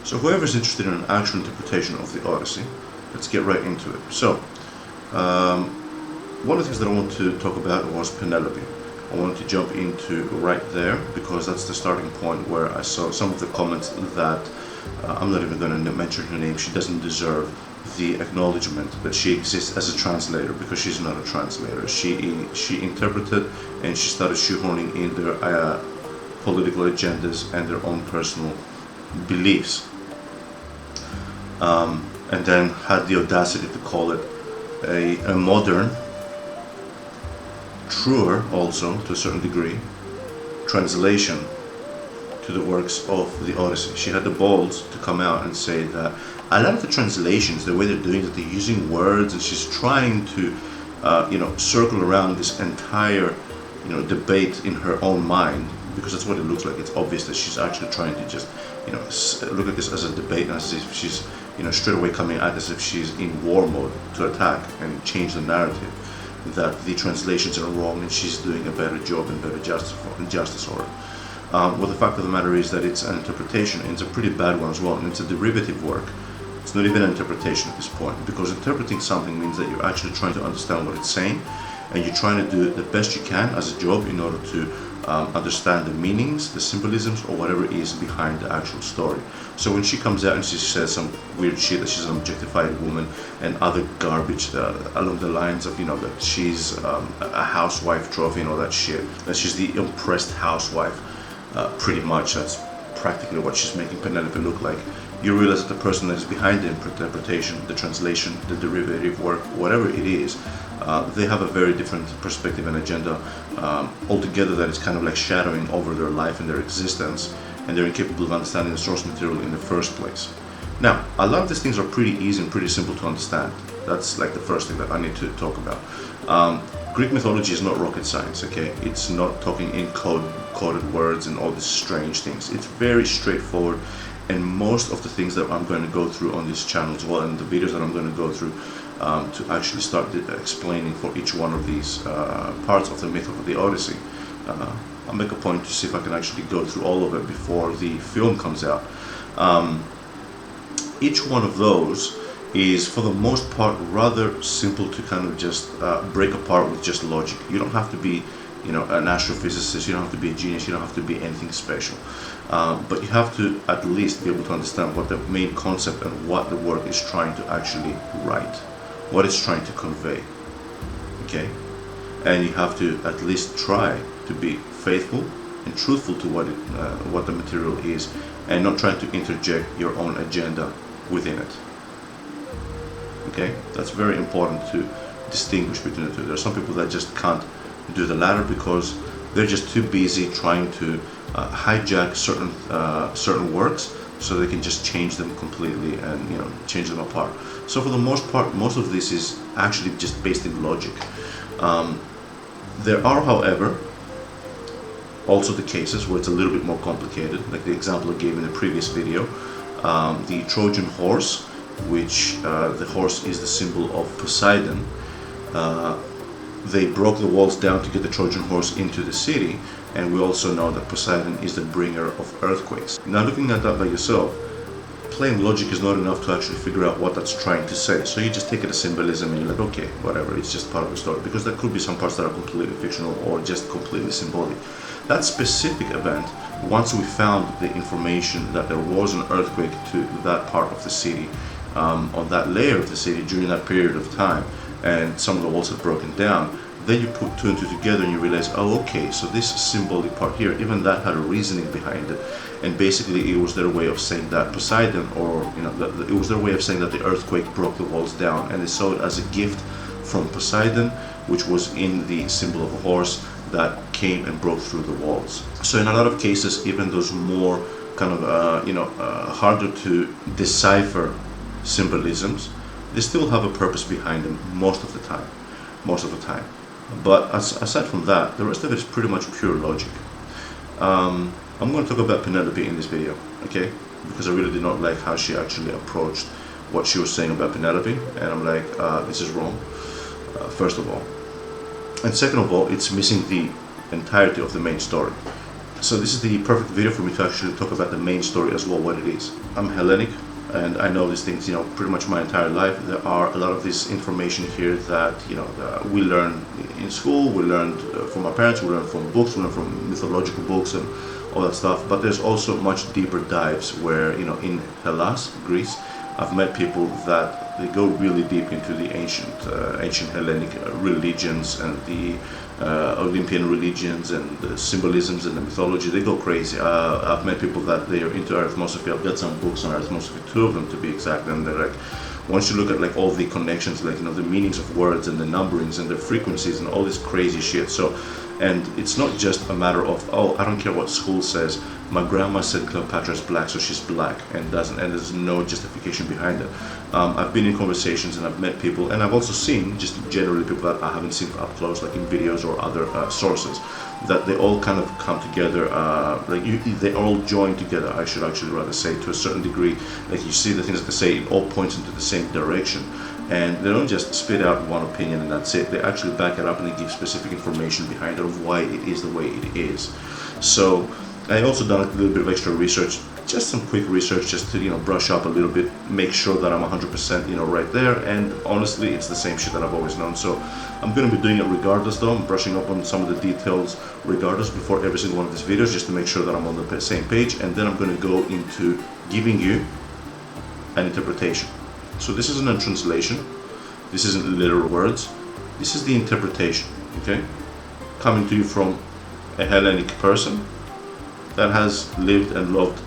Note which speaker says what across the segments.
Speaker 1: So whoever's interested in an actual interpretation of the Odyssey, let's get right into it. So, one of the things that I want to talk about was Penelope. I wanted to jump into right there because that's the starting point where I saw some of the comments that I'm not even going to mention her name. She doesn't deserve the acknowledgement that she exists as a translator because she's not a translator. She interpreted and she started shoehorning in their political agendas and their own personal beliefs, and then had the audacity to call it a modern, truer also to a certain degree, translation to the works of the Odyssey. She had the balls to come out and say that a lot of the translations, the way they're doing it, they're using words, and she's trying to, circle around this entire, debate in her own mind, because that's what it looks like. It's obvious that she's actually trying to just, look at this as a debate, as if she's, straight away coming at as if she's in war mode to attack and change the narrative, that the translations are wrong and she's doing a better job and better justice for it. Well, the fact of the matter is that it's an interpretation, and it's a pretty bad one as well, and it's a derivative work. It's not even an interpretation at this point, because interpreting something means that you're actually trying to understand what it's saying, and you're trying to do the best you can as a job in order to understand the meanings, the symbolisms, or whatever is behind the actual story. So when she comes out and she says some weird shit that she's an objectified woman and other garbage along the lines of, that she's a housewife trophy and all that shit, that she's the impressed housewife, pretty much that's practically what she's making Penelope look like. You realize that the person that is behind the interpretation, the translation, the derivative work, whatever it is, they have a very different perspective and agenda altogether, that is kind of like shadowing over their life and their existence, and they're incapable of understanding the source material in the first place. Now, a lot of these things are pretty easy and pretty simple to understand. That's like the first thing that I need to talk about. Greek mythology is not rocket science, okay? It's not talking in coded words and all these strange things. It's very straightforward, and most of the things that I'm going to go through on this channel as well, and the videos that I'm going to go through to actually start explaining for each one of these parts of the myth of the Odyssey, I'll make a point to see if I can actually go through all of it before the film comes out. Each one of those is, for the most part, rather simple to kind of just break apart with just logic. You don't have to be, an astrophysicist, you don't have to be a genius, you don't have to be anything special. But you have to at least be able to understand what the main concept and what the work is trying to actually write, what it's trying to convey, okay? And you have to at least try to be faithful and truthful to what the material is, and not trying to interject your own agenda within it. Okay, that's very important to distinguish between the two. There are some people that just can't do the latter because they're just too busy trying to hijack certain works so they can just change them completely and change them apart. So for the most part, most of this is actually just based in logic. There are, however, also the cases where it's a little bit more complicated, like the example I gave in the previous video, the Trojan horse, which the horse is the symbol of Poseidon. They broke the walls down to get the Trojan horse into the city, and we also know that Poseidon is the bringer of earthquakes. Now, looking at that by yourself, plain logic is not enough to actually figure out what that's trying to say. So you just take it as symbolism and you're like, okay, whatever, it's just part of the story, because there could be some parts that are completely fictional or just completely symbolic. That specific event, once we found the information that there was an earthquake to that part of the city, on that layer of the city during that period of time, and some of the walls had broken down, then you put two and two together and you realize, oh, okay, so this symbolic part here, even that had a reasoning behind it, and basically it was their way of saying that Poseidon, or it was their way of saying that the earthquake broke the walls down, and they saw it as a gift from Poseidon, which was in the symbol of a horse that came and broke through the walls. So in a lot of cases, even those more kind of harder to decipher symbolisms, they still have a purpose behind them most of the time. But aside from that, the rest of it is pretty much pure logic. I'm going to talk about Penelope in this video, okay? Because I really did not like how she actually approached what she was saying about Penelope, and I'm like, this is wrong, first of all. And second of all, it's missing the entirety of the main story. So this is the perfect video for me to actually talk about the main story as well, what it is. I'm Hellenic, and I know these things, pretty much my entire life. There are a lot of this information here that, we learn in school, we learned from our parents, we learned from books, we learned from mythological books and all that stuff. But there's also much deeper dives where, in Hellas, Greece, I've met people that they go really deep into the ancient Hellenic religions and the Olympian religions and the symbolisms and the mythology. They go crazy. I've met people that they are into arithmosophy. I've got some books on arithmosophy, 2 of them to be exact, and they're like, once you look at like all the connections, like the meanings of words and the numberings and the frequencies and all this crazy shit. So, and it's not just a matter of, oh, I don't care what school says. My grandma said Cleopatra's black, so she's black, and there's no justification behind it. I've been in conversations and I've met people, and I've also seen just generally people that I haven't seen up close, like in videos or other sources, that they all kind of come together, they all join together, I should actually rather say, to a certain degree. Like you see the things that they say, it all points into the same direction. And they don't just spit out one opinion and that's it. They actually back it up and they give specific information behind it of why it is the way it is. So I also done a little bit of extra research, just some quick research, just to brush up a little bit, make sure that I'm 100% right there. And honestly, it's the same shit that I've always known. So I'm going to be doing it regardless, though. I'm brushing up on some of the details regardless before every single one of these videos, just to make sure that I'm on the same page. And then I'm going to go into giving you an interpretation. So this isn't a translation, this isn't literal words, this is the interpretation, okay? Coming to you from a Hellenic person that has lived and loved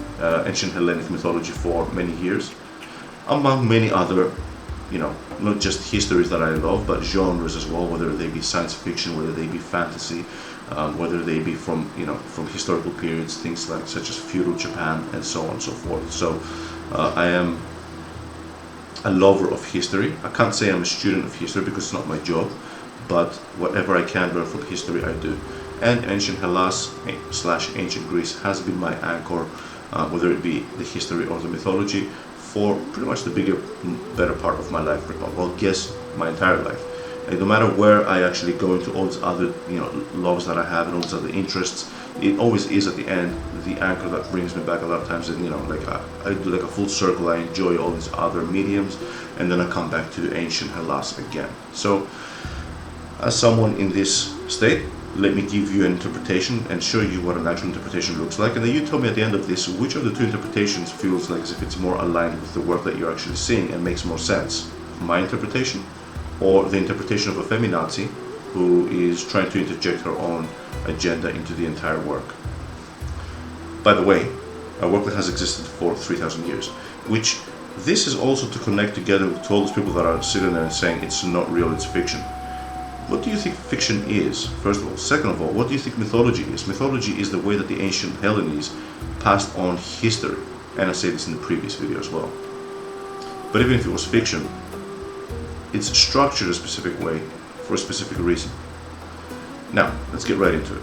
Speaker 1: ancient Hellenic mythology for many years, among many other, not just histories that I love, but genres as well, whether they be science fiction, whether they be fantasy, whether they be from historical periods, things like such as feudal Japan and so on and so forth. So I am a lover of history. I can't say I'm a student of history because it's not my job, but whatever I can learn from history I do. And ancient Hellas / ancient Greece has been my anchor, whether it be the history or the mythology, for pretty much the better part of my life. Well, guess my entire life. And no matter where I actually go into all these other loves that I have and all these other interests, it always is at the end the anchor that brings me back a lot of times. And I do like a full circle. I enjoy all these other mediums, and then I come back to ancient Hellas again. So as someone in this state, let me give you an interpretation and show you what an actual interpretation looks like, and then you tell me at the end of this which of the 2 interpretations feels like as if it's more aligned with the work that you're actually seeing and makes more sense. My interpretation, or the interpretation of a feminazi who is trying to interject her own agenda into the entire work. By the way, a work that has existed for 3,000 years, which this is also to connect together with all those people that are sitting there and saying it's not real, it's fiction. What do you think fiction is, first of all? Second of all, what do you think mythology is? Mythology is the way that the ancient Hellenes passed on history, and I said this in the previous video as well. But even if it was fiction, it's structured a specific way for a specific reason. Now, let's get right into it.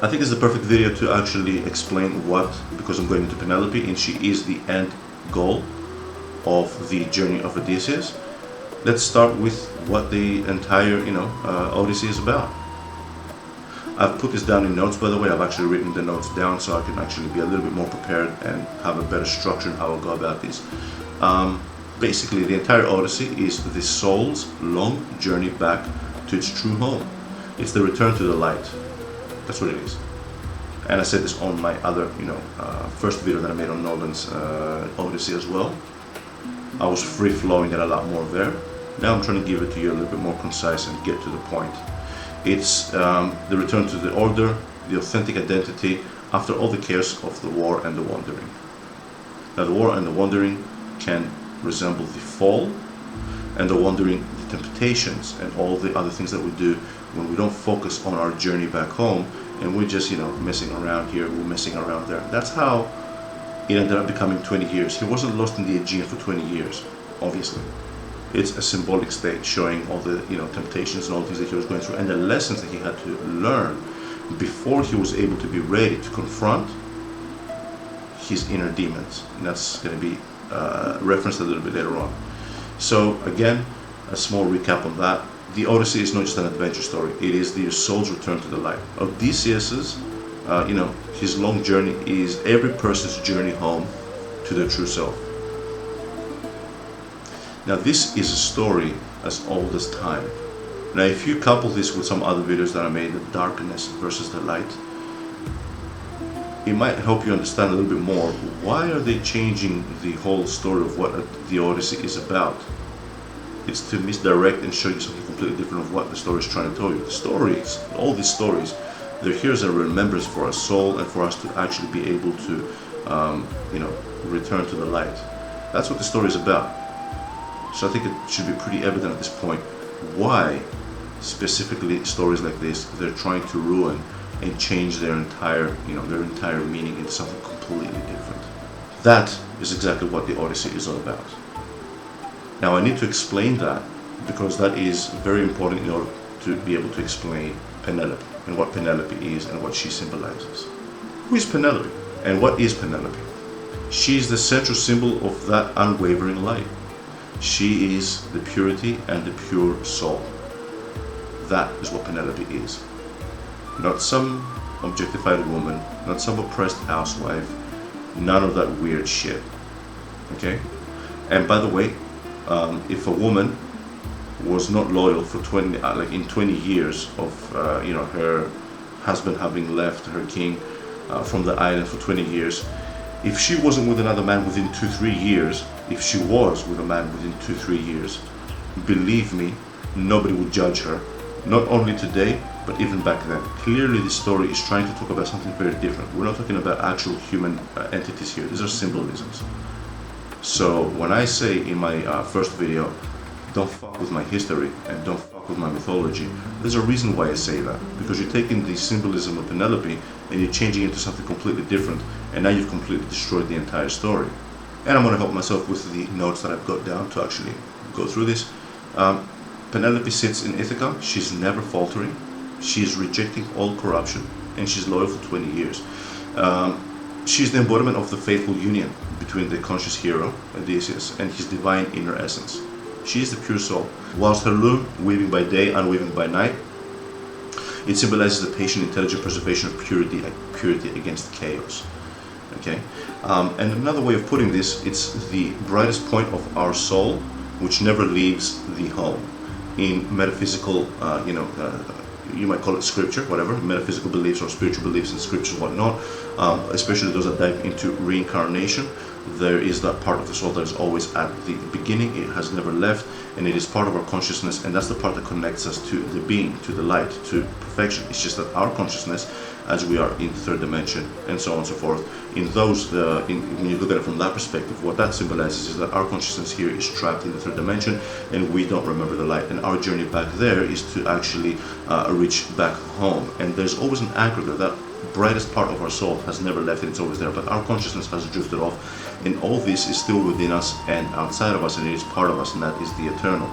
Speaker 1: I think it's the perfect video to actually explain what, because I'm going into Penelope and she is the end goal of the journey of Odysseus. Let's start with what the entire, Odyssey is about. I've put this down in notes, by the way. I've actually written the notes down so I can actually be a little bit more prepared and have a better structure in how I'll go about this. Basically, the entire Odyssey is the soul's long journey back to its true home. It's the return to the light. That's what it is. And I said this on my other, first video that I made on Nolan's Odyssey as well. I was free-flowing and a lot more there. Now I'm trying to give it to you a little bit more concise and get to the point. It's the return to the order, the authentic identity after all the chaos of the war and the wandering. Now the war and the wandering can resemble the fall, and the wandering, the temptations, and all the other things that we do when we don't focus on our journey back home and we're just, messing around here, we're messing around there. That's how it ended up becoming 20 years. He wasn't lost in the Aegean for 20 years, obviously. It's a symbolic state showing all the, temptations and all the things that he was going through and the lessons that he had to learn before he was able to be ready to confront his inner demons. And that's going to be referenced a little bit later on. So again, a small recap on that. The Odyssey is not just an adventure story. It is the soul's return to the light. Odysseus's his long journey is every person's journey home to their true self. Now this is a story as old as time. Now if you couple this with some other videos that I made, the darkness versus the light, it might help you understand a little bit more. Why are they changing the whole story of what the Odyssey is about? It's to misdirect and show you something completely different of what the story is trying to tell you. The stories, all these stories, they're here as a remembrance for our soul and for us to actually be able to, return to the light. That's what the story is about. So I think it should be pretty evident at this point why specifically stories like this they're trying to ruin and change their entire meaning into something completely different. That is exactly what the Odyssey is all about. Now I need to explain that because that is very important in order to be able to explain Penelope and what Penelope is and what she symbolizes. Who is Penelope and what is Penelope? She is the central symbol of that unwavering light. She is the purity and the pure soul. That is what Penelope is. Not some objectified woman, not some oppressed housewife, none of that weird shit. Okay? And by the way, if a woman was not loyal for 20 years of her husband having left her king from the island for 20 years, if she wasn't with another man within 2-3 years, if she was with a man within 2-3 years, believe me, nobody would judge her. Not only today, but even back then. Clearly this story is trying to talk about something very different. We're not talking about actual human entities here. These are symbolisms. So when I say in my first video, don't fuck with my history and don't fuck with my mythology, there's a reason why I say that. Because you're taking the symbolism of Penelope and you're changing it to something completely different, and now you've completely destroyed the entire story. And I'm going to help myself with the notes that I've got down to actually go through this. Penelope sits in Ithaca. She's never faltering. She's rejecting all corruption, and she's loyal for 20 years. She's the embodiment of the faithful union between the conscious hero, Odysseus, and his divine inner essence. She is the pure soul. Whilst her loom, weaving by day, unweaving by night, it symbolizes the patient, intelligent preservation of purity against chaos. Okay, and another way of putting this, it's the brightest point of our soul, which never leaves the home. In metaphysical, you might call it scripture, whatever, metaphysical beliefs or spiritual beliefs in scripture and whatnot, especially those that dive into reincarnation, there is that part of the soul that is always at the beginning. It has never left, and it is part of our consciousness, and that's the part that connects us to the being, to the light, to perfection. It's just that our consciousness, as we are in the third dimension, and so on and so forth, in those, when you look at it from that perspective, what that symbolizes is that our consciousness here is trapped in the third dimension, and we don't remember the light. And our journey back there is to actually reach back home. And there's always an anchor there. That brightest part of our soul has never left, and it's always there, but our consciousness has drifted off, and all this is still within us and outside of us, and it is part of us, and that is the eternal.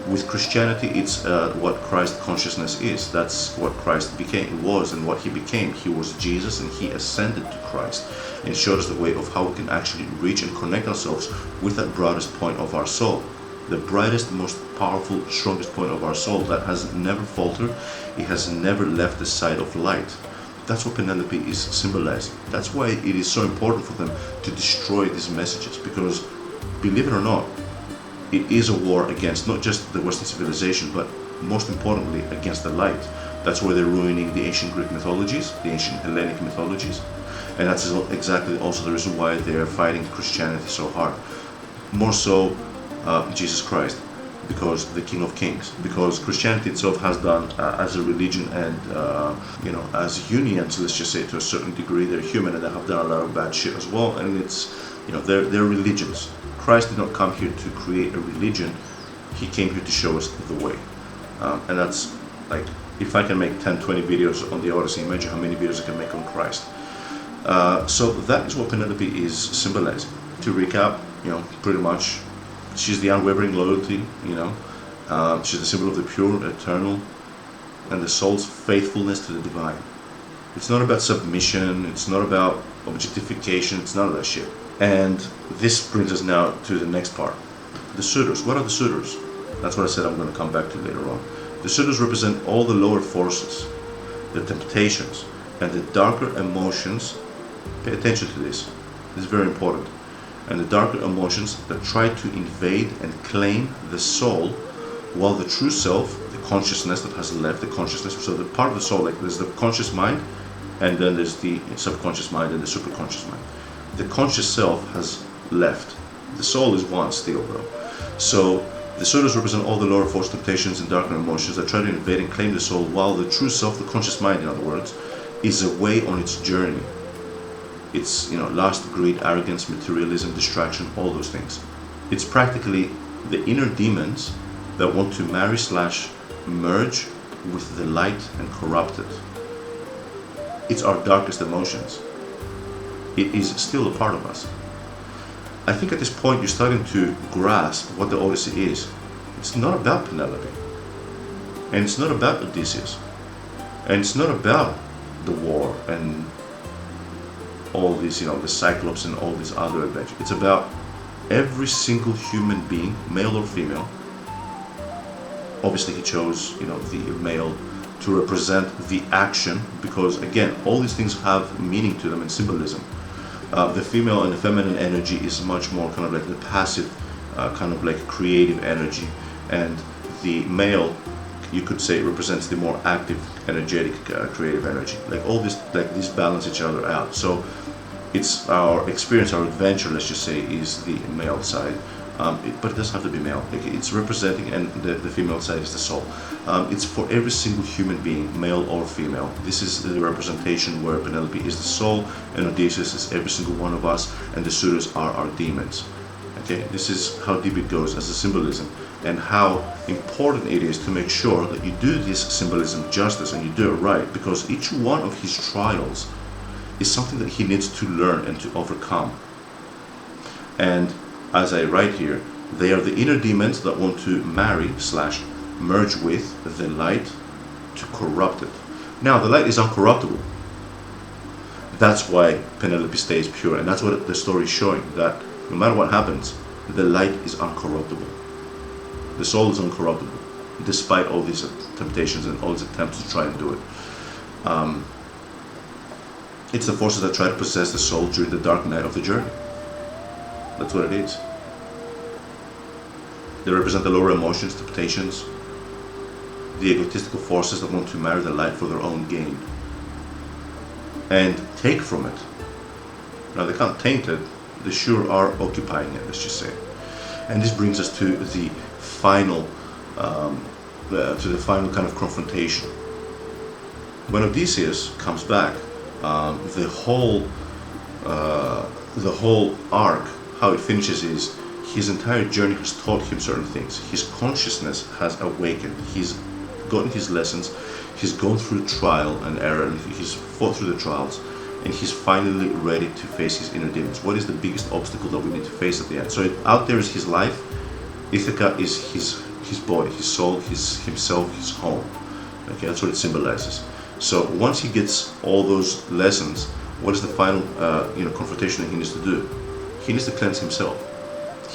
Speaker 1: With Christianity, it's what Christ consciousness is. That's what Christ was and what he became. He was Jesus, and he ascended to Christ and showed us the way of how we can actually reach and connect ourselves with that brightest point of our soul. The brightest, most powerful, strongest point of our soul that has never faltered. It has never left the side of light. That's what Penelope is symbolizing. That's why it is so important for them to destroy these messages, because believe it or not, it is a war against not just the Western civilization, but most importantly against the light. That's why they're ruining the ancient Greek mythologies, the ancient Hellenic mythologies, and that's exactly also the reason why they're fighting Christianity so hard. More so Jesus Christ, because the King of Kings, because Christianity itself has done as a religion and as unions, let's just say to a certain degree, they're human and they have done a lot of bad shit as well, and it's they're religions. Christ did not come here to create a religion. He came here to show us the way, and that's like, if I can make 10-20 videos on the Odyssey, imagine how many videos I can make on Christ. So that is what Penelope is symbolizing. To recap, pretty much, she's the unwavering loyalty, she's the symbol of the pure, eternal, and the soul's faithfulness to the divine. It's not about submission, it's not about objectification, it's none of that shit. And this brings us now to the next part. The suitors. What are the suitors? That's what I said I'm going to come back to later on. The suitors represent all the lower forces, the temptations, and the darker emotions, pay attention to this, this is very important, and the darker emotions that try to invade and claim the soul, while the true self, the consciousness that has left, the consciousness, so the part of the soul, like there's the conscious mind, and then there's the subconscious mind and the superconscious mind. The conscious self has left. The soul is one still though. So the Suras represent all the lower force, temptations, and darker emotions that try to invade and claim the soul, while the true self, the conscious mind in other words, is away on its journey. It's, lust, greed, arrogance, materialism, distraction, all those things. It's practically the inner demons that want to marry/merge with the light and corrupt it. It's our darkest emotions. It is still a part of us. I think at this point you're starting to grasp what the Odyssey is. It's not about Penelope, and it's not about Odysseus, and it's not about the war and all these, the Cyclops and all these other adventures. It's about every single human being, male or female. Obviously he chose, the male to represent the action, because again, all these things have meaning to them and symbolism. The female and the feminine energy is much more kind of like the passive, kind of like creative energy, and the male, you could say, represents the more active, energetic, creative energy. Like all this, like these balance each other out. So it's our experience, our adventure, let's just say, is the male side. But it doesn't have to be male. Like it's representing, and the female side is the soul. It's for every single human being, male or female. This is the representation where Penelope is the soul, and Odysseus is every single one of us, and the Suras are our demons. Okay, this is how deep it goes as a symbolism, and how important it is to make sure that you do this symbolism justice and you do it right, because each one of his trials is something that he needs to learn and to overcome. And as I write here, they are the inner demons that want to marry/merge with the light to corrupt it. Now, the light is uncorruptible. That's why Penelope stays pure, and that's what the story is showing, that no matter what happens, the light is uncorruptible. The soul is uncorruptible, despite all these temptations and all these attempts to try and do it. It's the forces that try to possess the soul during the dark night of the journey. That's what it is. They represent the lower emotions, temptations, the egotistical forces that want to marry the light for their own gain and take from it. Now they can't taint it, they sure are occupying it, let's just say. And this brings us to the final, kind of confrontation. When Odysseus comes back, the whole arc, how it finishes is his entire journey has taught him certain things. His consciousness has awakened. He's gotten his lessons. He's gone through trial and error, and he's fought through the trials, and he's finally ready to face his inner demons. What is the biggest obstacle that we need to face at the end? So out there is his life. Ithaca is his body, his soul, himself, his home. Okay, that's what it symbolizes. So once he gets all those lessons, what is the final confrontation that he needs to do? He needs to cleanse himself.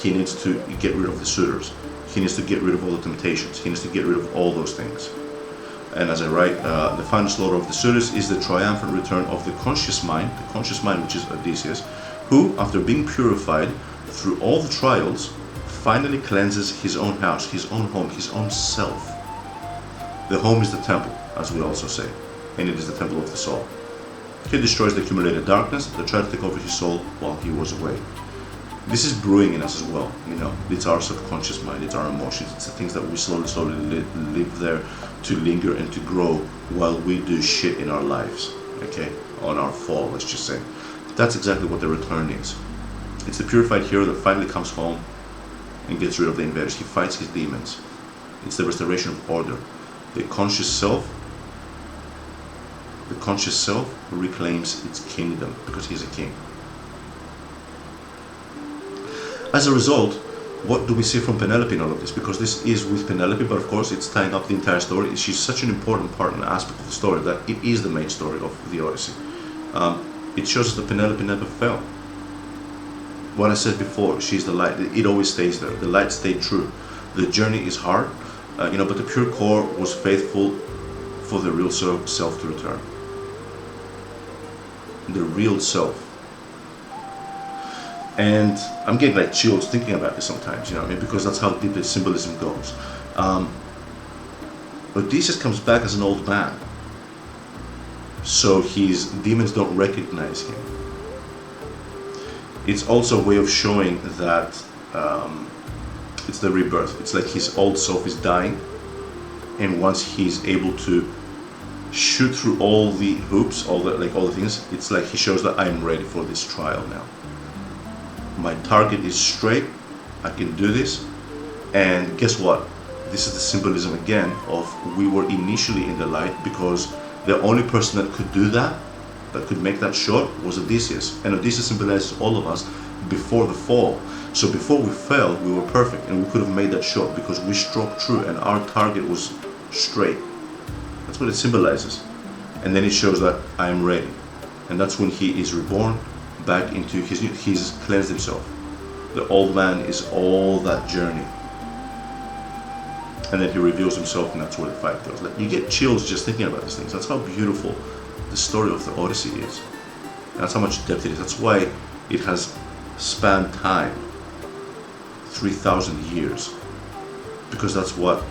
Speaker 1: He needs to get rid of the suitors. He needs to get rid of all the temptations. He needs to get rid of all those things. And as I write, the final slaughter of the suitors is the triumphant return of the conscious mind, which is Odysseus, who, after being purified through all the trials, finally cleanses his own house, his own home, his own self. The home is the temple, as we also say, and it is the temple of the soul. He destroys the accumulated darkness that tried to take over his soul while he was away. This is brewing in us as well, It's our subconscious mind, it's our emotions, it's the things that we slowly live there to linger and to grow while we do shit in our lives, okay? On our fall, let's just say. That's exactly what the return is. It's the purified hero that finally comes home and gets rid of the invaders. He fights his demons. It's the restoration of order. The conscious self reclaims its kingdom because he's a king. As a result, what do we see from Penelope in all of this? Because this is with Penelope, but of course it's tying up the entire story. She's such an important part and aspect of the story that it is the main story of the Odyssey. It shows us that Penelope never fell. What I said before, she's the light. It always stays there. The light stayed true. The journey is hard, but the pure core was faithful for the real self to return. the real self. And I'm getting like chills thinking about this sometimes, you know what I mean? Because that's how deep the symbolism goes. Odysseus comes back as an old man, so his demons don't recognize him. It's also a way of showing that it's the rebirth. It's like his old self is dying, and once he's able to shoot through all the hoops, all the things, it's like he shows that I'm ready for this trial now. My target is straight, I can do this. And guess what? This is the symbolism again of we were initially in the light because the only person that could do that could make that shot, was Odysseus. And Odysseus symbolizes all of us before the fall. So before we fell, we were perfect and we could have made that shot because we struck true and our target was straight. That's what it symbolizes. And then it shows that I am ready. And that's when he is reborn back into he's cleansed himself. The old man is all that journey. And then he reveals himself, and that's where the fight goes. Like, you get chills just thinking about these things. That's how beautiful the story of the Odyssey is. And that's how much depth it is. That's why it has spanned time, 3,000 years. Because that's what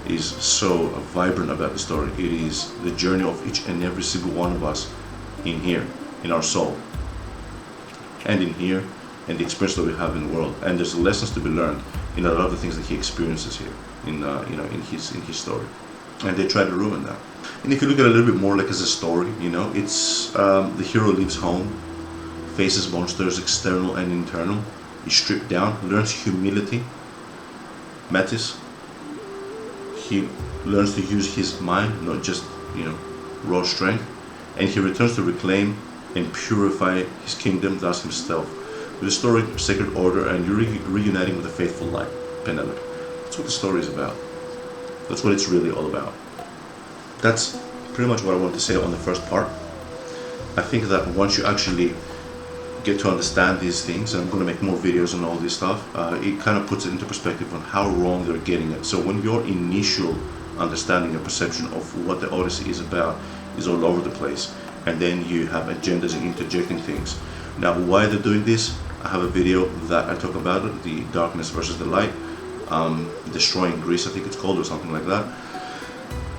Speaker 1: is so vibrant about the story. It is the journey of each and every single one of us in here, in our soul, and in here, and the experience that we have in the world. And there's lessons to be learned in a lot of the things that he experiences here, in his story. And they try to ruin that. And if you look at it a little bit more like as a story, it's the hero leaves home, faces monsters, external and internal. He's stripped down, learns humility, metis. He learns to use his mind, not just raw strength. And he returns to reclaim and purify his kingdom, thus himself, with the story of sacred order and reuniting with the faithful light, Penelope. That's what the story is about. That's what it's really all about. That's pretty much what I want to say on the first part. I think that once you actually get to understand these things, and I'm going to make more videos on all this stuff, it kind of puts it into perspective on how wrong they're getting it. So when your initial understanding and perception of what the Odyssey is about is all over the place, and then you have agendas and interjecting things. Now, why they're doing this, I have a video that I talk about it, the darkness versus the light, destroying Greece, I think it's called, or something like that.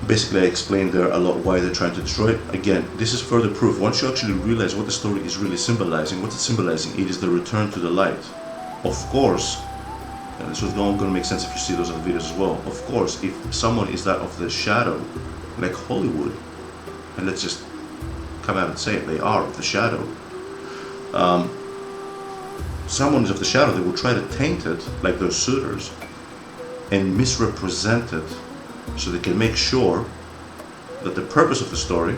Speaker 1: Basically, I explained there a lot why they're trying to destroy it. Again, this is further proof. Once you actually realize what the story is really symbolizing, what's it symbolizing? It is the return to the light. Of course, and this is going to make sense if you see those other videos as well. Of course, if someone is that of the shadow, like Hollywood, and let's just come out and say it, they are of the shadow. Someone is of the shadow, they will try to taint it, like those suitors, and misrepresent it, so they can make sure that the purpose of the story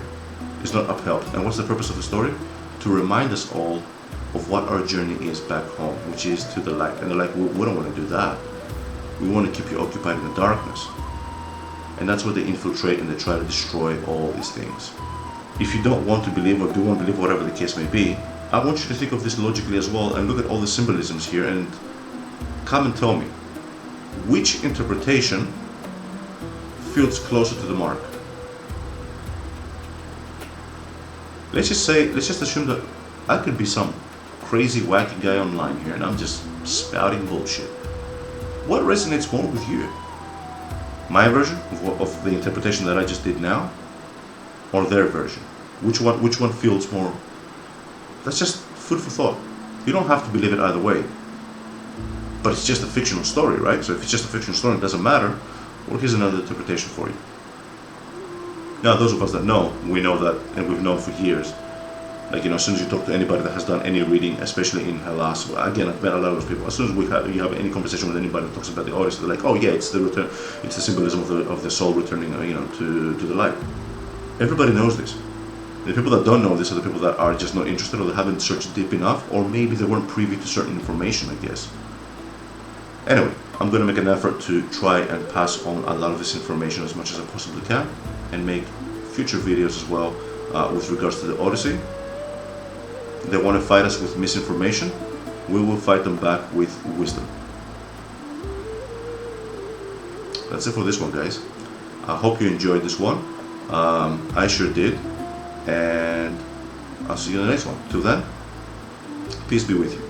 Speaker 1: is not upheld. And what's the purpose of the story? To remind us all of what our journey is back home, which is to the light. And they're like, we don't want to do that. We want to keep you occupied in the darkness. And that's what they infiltrate, and they try to destroy all these things. If you don't want to believe, or do want to believe, whatever the case may be, I want you to think of this logically as well, and look at all the symbolisms here, and come and tell me which interpretation feels closer to the mark. Let's just assume that I could be some crazy wacky guy online here and I'm just spouting bullshit. What resonates more with you? My version of the interpretation that I just did now, or their version? Which one feels more? That's just food for thought. You don't have to believe it either way. But it's just a fictional story, right? So if it's just a fictional story, it doesn't matter. Well, here's another interpretation for you. Now, those of us that know, we know that, and we've known for years. Like, as soon as you talk to anybody that has done any reading, especially in Hellas, again, I've met a lot of those people. As soon as you have any conversation with anybody that talks about the Odyssey, they're like, oh yeah, it's the return, it's the symbolism of the soul returning, to the light. Everybody knows this. The people that don't know this are the people that are just not interested, or they haven't searched deep enough, or maybe they weren't privy to certain information, I guess. Anyway, I'm going to make an effort to try and pass on a lot of this information as much as I possibly can, and make future videos as well with regards to the Odyssey. They want to fight us with misinformation, we will fight them back with wisdom. That's it for this one, guys. I hope you enjoyed this one. I sure did. And I'll see you in the next one. Till then, peace be with you.